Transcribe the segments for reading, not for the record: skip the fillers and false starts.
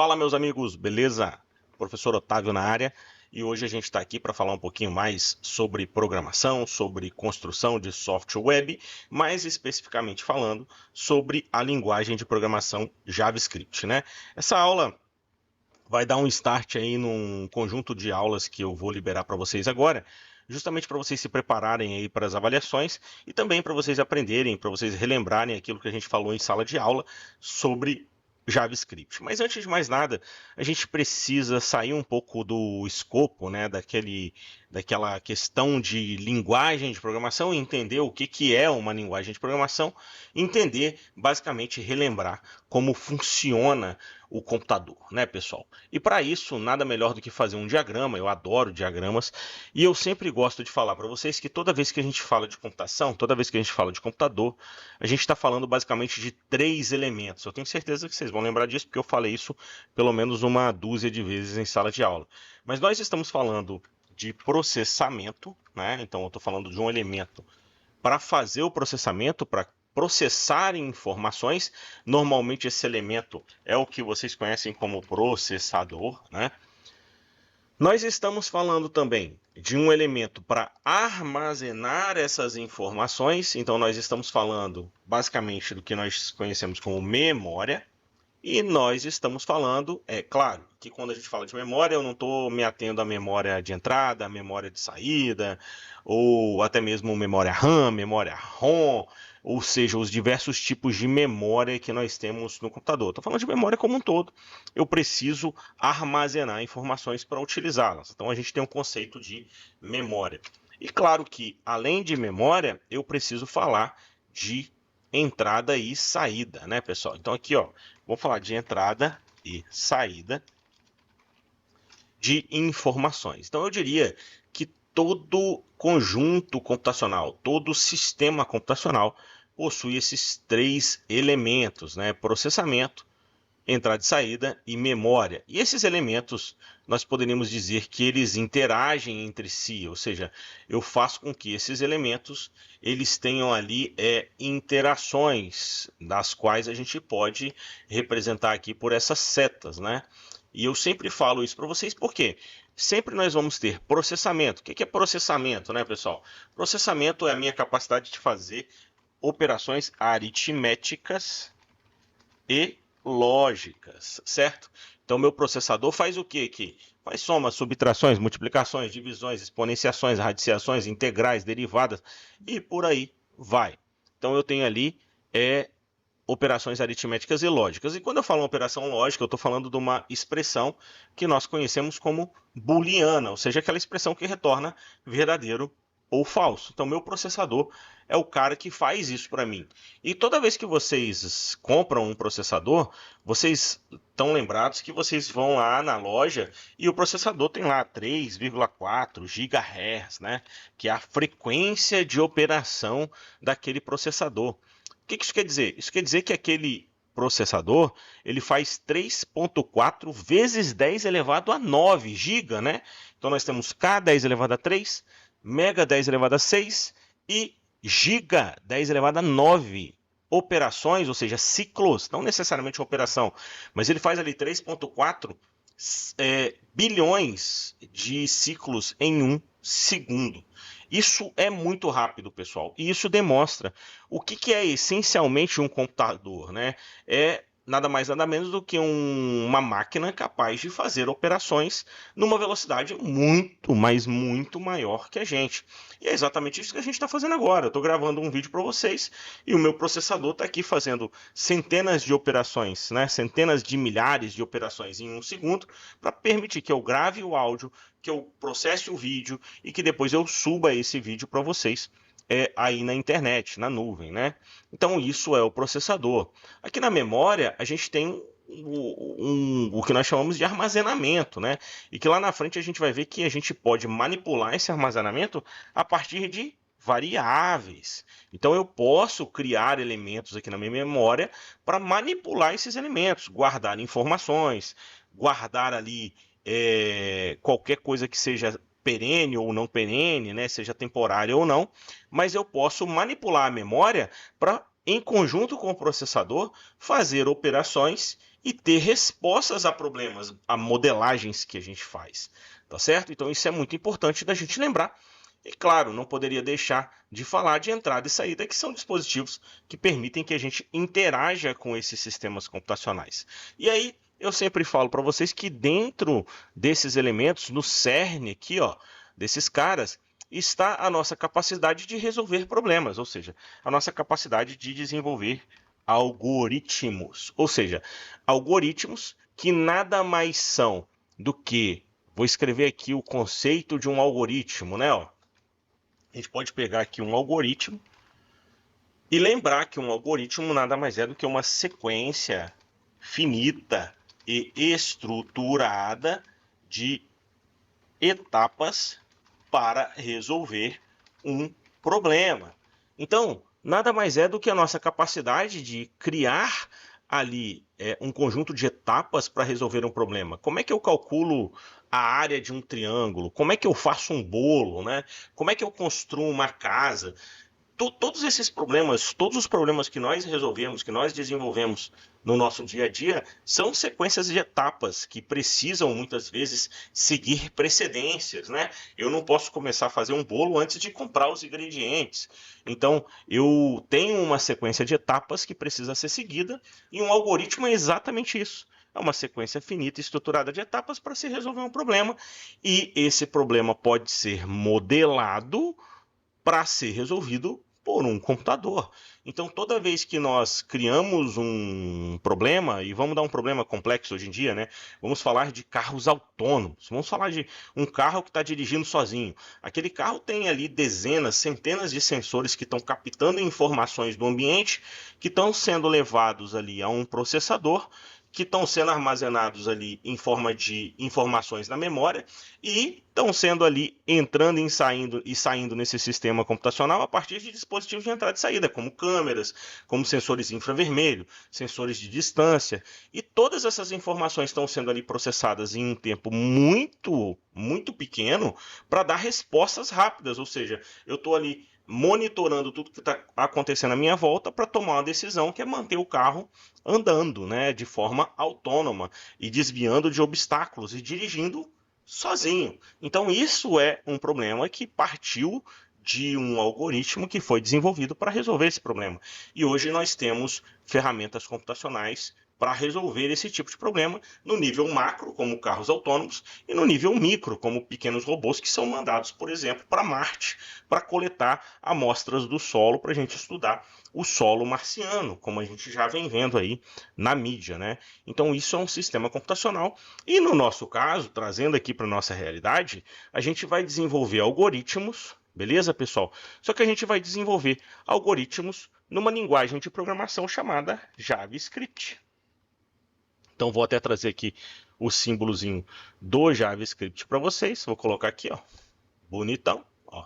Fala, meus amigos, beleza? Professor Otávio na área, e hoje a gente está aqui para falar um pouquinho mais sobre programação, sobre construção de software web, mais especificamente falando sobre a linguagem de programação JavaScript, né? Essa aula vai dar um start aí num conjunto de aulas que eu vou liberar para vocês agora, justamente para vocês se prepararem aí para as avaliações e também para vocês aprenderem, para vocês relembrarem aquilo que a gente falou em sala de aula sobre JavaScript. Mas antes de mais nada, a gente precisa sair um pouco do escopo, né, daquela questão de linguagem de programação e entender o que é uma linguagem de programação, entender, basicamente, relembrar como funciona o computador, né, pessoal? E para isso, nada melhor do que fazer um diagrama. Eu adoro diagramas e eu sempre gosto de falar para vocês que toda vez que a gente fala de computação, toda vez que a gente fala de computador, a gente está falando basicamente de três elementos. Eu tenho certeza que vocês vão lembrar disso porque eu falei isso pelo menos uma dúzia de vezes em sala de aula. Mas nós estamos falando de processamento, né? Então eu estou falando de um elemento para fazer o processamento, para processar informações. Normalmente esse elemento é o que vocês conhecem como processador, né? Nós estamos falando também de um elemento para armazenar essas informações. Então nós estamos falando basicamente do que nós conhecemos como memória. E nós estamos falando, é claro, que quando a gente fala de memória, eu não estou me atendo à memória de entrada, à memória de saída, ou até mesmo memória RAM, memória ROM, ou seja, os diversos tipos de memória que nós temos no computador. Estou falando de memória como um todo. Eu preciso armazenar informações para utilizá-las. Então a gente tem um conceito de memória. E claro que, além de memória, eu preciso falar de entrada e saída, né, pessoal? Então aqui, ó, vou falar de entrada e saída de informações. Então eu diria que todo conjunto computacional, todo sistema computacional possui esses três elementos, né? Processamento, entrada e saída e memória. E esses elementos, nós poderíamos dizer que eles interagem entre si, ou seja, eu faço com que esses elementos eles tenham ali interações, das quais a gente pode representar aqui por essas setas, né? E eu sempre falo isso para vocês porque sempre nós vamos ter processamento. O que é processamento, né, pessoal? Processamento é a minha capacidade de fazer operações aritméticas e lógicas, certo? Então, meu processador faz o que aqui? Faz somas, subtrações, multiplicações, divisões, exponenciações, radiciações, integrais, derivadas e por aí vai. Então, eu tenho ali operações aritméticas e lógicas. E quando eu falo uma operação lógica, eu estou falando de uma expressão que nós conhecemos como booleana, ou seja, aquela expressão que retorna verdadeiro ou falso. Então, meu processador é o cara que faz isso para mim. E toda vez que vocês compram um processador, vocês estão lembrados que vocês vão lá na loja e o processador tem lá 3,4 GHz, né? Que é a frequência de operação daquele processador. O que isso quer dizer? Isso quer dizer que aquele processador ele faz 3,4 vezes 10 elevado a 9 GB, né? Então nós temos K 10 elevado a 3, Mega 10 elevado a 6 e Giga 10 elevado a 9 operações, ou seja, ciclos, não necessariamente uma operação, mas ele faz ali 3,4 bilhões de ciclos em um segundo. Isso é muito rápido, pessoal, e isso demonstra o que é essencialmente um computador, né? É nada mais nada menos do que uma máquina capaz de fazer operações numa velocidade muito, mas muito maior que a gente. E é exatamente isso que a gente está fazendo agora. Eu estou gravando um vídeo para vocês e o meu processador está aqui fazendo centenas de operações, né? Centenas de milhares de operações em um segundo para permitir que eu grave o áudio, que eu processe o vídeo e que depois eu suba esse vídeo para vocês aí na internet, na nuvem, né? Então isso é o processador. Aqui na memória a gente tem o que nós chamamos de armazenamento, né? E que lá na frente a gente vai ver que a gente pode manipular esse armazenamento a partir de variáveis. Então eu posso criar elementos aqui na minha memória para manipular esses elementos, guardar informações, guardar ali qualquer coisa que seja perene ou não perene, né, seja temporária ou não, mas eu posso manipular a memória para, em conjunto com o processador, fazer operações e ter respostas a problemas, a modelagens que a gente faz, tá certo? Então isso é muito importante da gente lembrar. E claro, não poderia deixar de falar de entrada e saída, que são dispositivos que permitem que a gente interaja com esses sistemas computacionais. E aí, eu sempre falo para vocês que dentro desses elementos, no cerne aqui, ó, desses caras, está a nossa capacidade de resolver problemas, ou seja, a nossa capacidade de desenvolver algoritmos. Ou seja, algoritmos que nada mais são do que, vou escrever aqui o conceito de um algoritmo, né? Ó. A gente pode pegar aqui um algoritmo e lembrar que um algoritmo nada mais é do que uma sequência finita e estruturada de etapas para resolver um problema. Então, nada mais é do que a nossa capacidade de criar ali um conjunto de etapas para resolver um problema. Como é que eu calculo a área de um triângulo? Como é que eu faço um bolo, né? Como é que eu construo uma casa? Todos esses problemas, todos os problemas que nós resolvemos, que nós desenvolvemos no nosso dia a dia, são sequências de etapas que precisam muitas vezes seguir precedências, né? Eu não posso começar a fazer um bolo antes de comprar os ingredientes. Então, eu tenho uma sequência de etapas que precisa ser seguida e um algoritmo é exatamente isso. É uma sequência finita e estruturada de etapas para se resolver um problema e esse problema pode ser modelado para ser resolvido por um computador. Então, toda vez que nós criamos um problema, e vamos dar um problema complexo hoje em dia, né? Vamos falar de carros autônomos, vamos falar de um carro que está dirigindo sozinho. Aquele carro tem ali dezenas, centenas de sensores que estão captando informações do ambiente, que estão sendo levados ali a um processador, que estão sendo armazenados ali em forma de informações na memória e estão sendo ali entrando e saindo nesse sistema computacional a partir de dispositivos de entrada e saída, como câmeras, como sensores infravermelho, sensores de distância, e todas essas informações estão sendo ali processadas em um tempo muito pequeno para dar respostas rápidas, ou seja, eu estou ali monitorando tudo que está acontecendo à minha volta para tomar uma decisão que é manter o carro andando, né, de forma autônoma e desviando de obstáculos e dirigindo sozinho. Então isso é um problema que partiu de um algoritmo que foi desenvolvido para resolver esse problema. E hoje nós temos ferramentas computacionais para resolver esse tipo de problema no nível macro, como carros autônomos, e no nível micro, como pequenos robôs que são mandados, por exemplo, para Marte, para coletar amostras do solo para a gente estudar o solo marciano, como a gente já vem vendo aí na mídia, né? Então isso é um sistema computacional e no nosso caso, trazendo aqui para a nossa realidade, a gente vai desenvolver algoritmos, beleza, pessoal? Só que a gente vai desenvolver algoritmos numa linguagem de programação chamada JavaScript. Então vou até trazer aqui o símbolozinho do JavaScript para vocês. Vou colocar aqui, ó, bonitão, ó.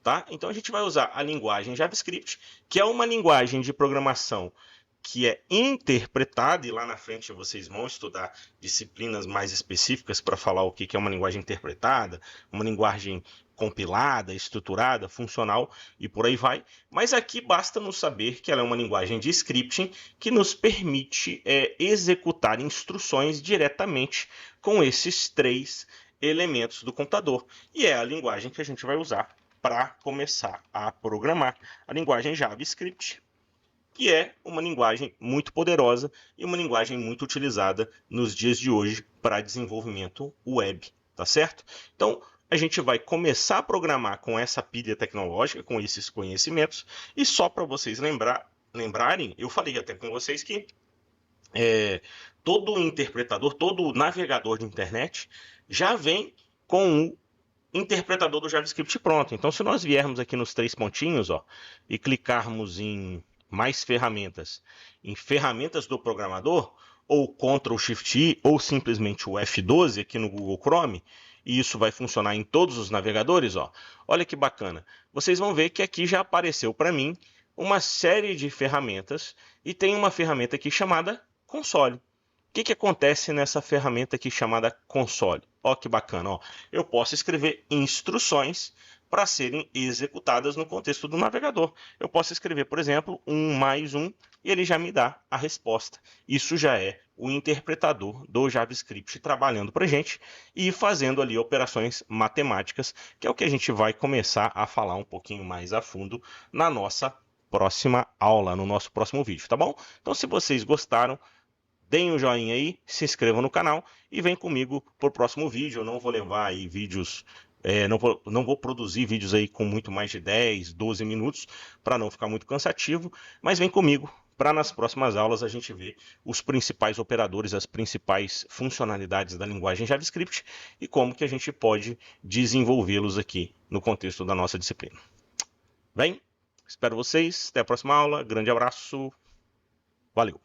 Tá? Então a gente vai usar a linguagem JavaScript, que é uma linguagem de programação que é interpretada, e lá na frente vocês vão estudar disciplinas mais específicas para falar o que é uma linguagem interpretada, uma linguagem compilada, estruturada, funcional e por aí vai. Mas aqui basta nos saber que ela é uma linguagem de scripting que nos permite executar instruções diretamente com esses três elementos do computador. E é a linguagem que a gente vai usar para começar a programar, a linguagem JavaScript, que é uma linguagem muito poderosa e uma linguagem muito utilizada nos dias de hoje para desenvolvimento web, tá certo? Então, a gente vai começar a programar com essa pilha tecnológica, com esses conhecimentos, e só para vocês lembrarem, eu falei até com vocês que todo interpretador, todo navegador de internet já vem com o interpretador do JavaScript pronto. Então, se nós viermos aqui nos três pontinhos, ó, e clicarmos em mais ferramentas, em ferramentas do programador, ou Ctrl Shift I, ou simplesmente o F12 aqui no Google Chrome, e isso vai funcionar em todos os navegadores, ó. Olha que bacana. Vocês vão ver que aqui já apareceu para mim uma série de ferramentas, e tem uma ferramenta aqui chamada Console. O que acontece nessa ferramenta aqui chamada Console? Ó, que bacana, ó. Eu posso escrever instruções para serem executadas no contexto do navegador. Eu posso escrever, por exemplo, 1 mais 1 e ele já me dá a resposta. Isso já é o interpretador do JavaScript trabalhando para a gente e fazendo ali operações matemáticas, que é o que a gente vai começar a falar um pouquinho mais a fundo na nossa próxima aula, no nosso próximo vídeo, tá bom? Então, se vocês gostaram, deem um joinha aí, se inscrevam no canal e vem comigo para o próximo vídeo. Eu não vou levar aí vídeos, não vou produzir vídeos aí com muito mais de 10, 12 minutos, para não ficar muito cansativo, mas vem comigo para nas próximas aulas a gente ver os principais operadores, as principais funcionalidades da linguagem JavaScript e como que a gente pode desenvolvê-los aqui no contexto da nossa disciplina. Bem, espero vocês, até a próxima aula, grande abraço, valeu!